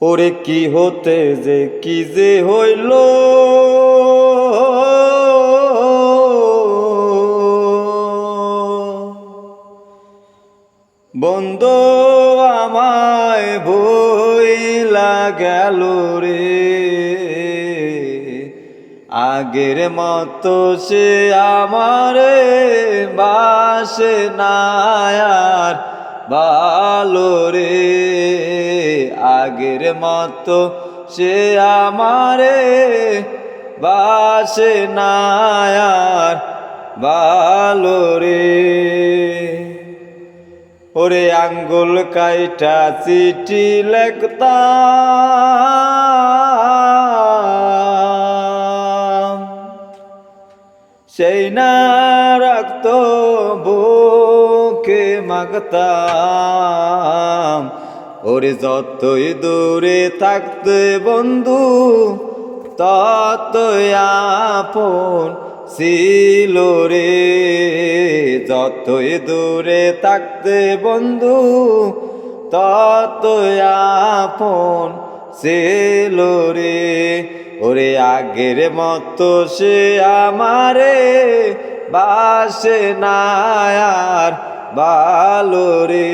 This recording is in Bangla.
ওরে কি হতে যে কি যে হইল, বন্ধু আমায় বইলা গেল রে। আগের মতো সে আমারে বাসে না আর ভালো রে। আগের মতো সে আমারে বাসে না আর ভালো রে। ওরে আঙ্গুল কাইটা চিঠি লেখতাম, সেই না রক্ত বুকে মাগতাম। ওরে যতই দূরে থাকতে বন্ধু ততই আপন ছিল রে। যতই দূরে থাকতে বন্ধু ততই আপন ছিল রে। ওরে আগের মতো সে আমারে বাসে না আর ভালো রে।